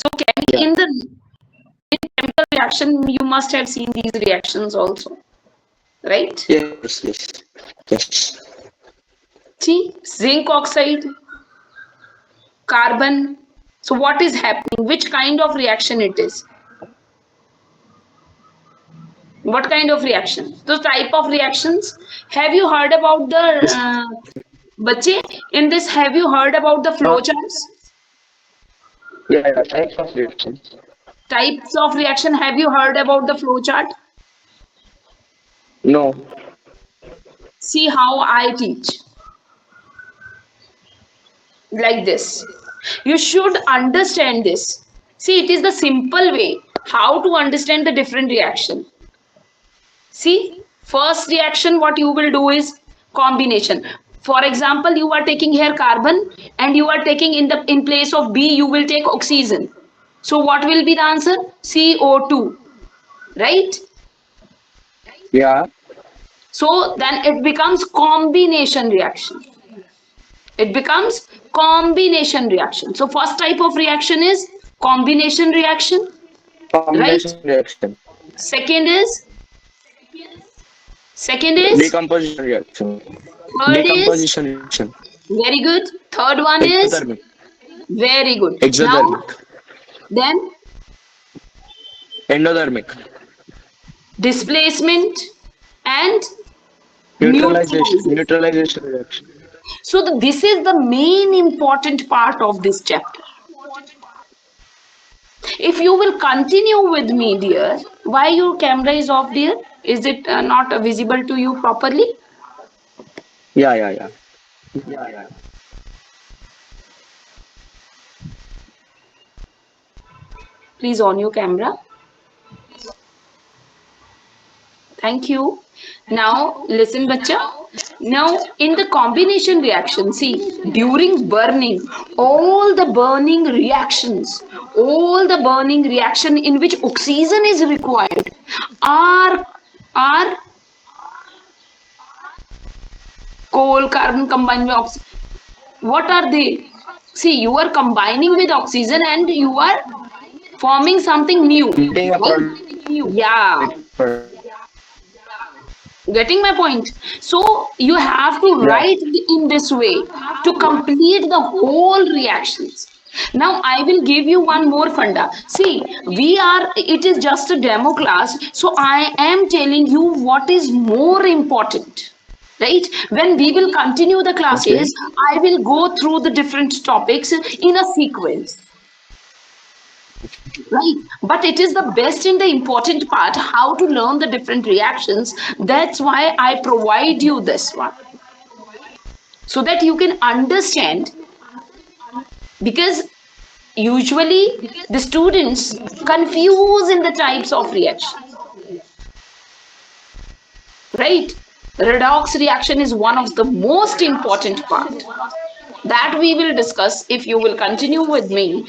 So Yeah. in the chemical reaction, you must have seen these reactions also, right? Yes. Yes. Yes. See, zinc oxide, carbon. So what is happening? Which kind of reaction it is? What kind of reaction? Those type of reactions. Have you heard about the Yes. bache? In this, have you heard about the Uh, flowcharts? yeah. Yeah. Types of reaction. Types of reaction. Have you heard about the flowchart? No. See how I teach. Like this. You should understand this. See, it is the simple way how to understand the different reaction. See, first reaction, what you will do is combination. For example, you are taking here carbon and you are taking in place of B, you will take oxygen. So what will be the answer? CO2, right? Yeah. So then it becomes combination reaction. It becomes combination reaction. So first type of reaction is combination reaction, right? Combination reaction. Second is second is Decomposition reaction. third is Decomposition reaction. very good. Third one is Exothermic. very good. Now Exothermic. then Endothermic. displacement and Neutralization. neutralization. Neutralization reaction. So this is the main important part of this chapter. If you will continue with me, dear, why your camera is off, dear? Is it not visible to you properly? Yeah. Yeah. Yeah. Please on your camera. Thank you. Now listen, bacha. Now in the combination reaction, see, during burning, all the burning reaction in which oxygen is required are are coal, carbon combined with oxygen. What are they? See, you are combining with oxygen and you are forming something new, Getting a right? product. Yeah, getting my point. So you have to Yeah. write in this way to complete the whole reactions. Now I will give you one more funda. See, it is just a demo class, so I am telling you what is more important, right? When we will continue the Okay. classes, I will go through the different topics in a sequence, right? But it is the best in the important part how to learn the different reactions. That's why I provide you this one, so that you can understand. Because usually the students confuse in the types of reaction, right? Redox reaction is one of the most important part that we will discuss if you will continue with me.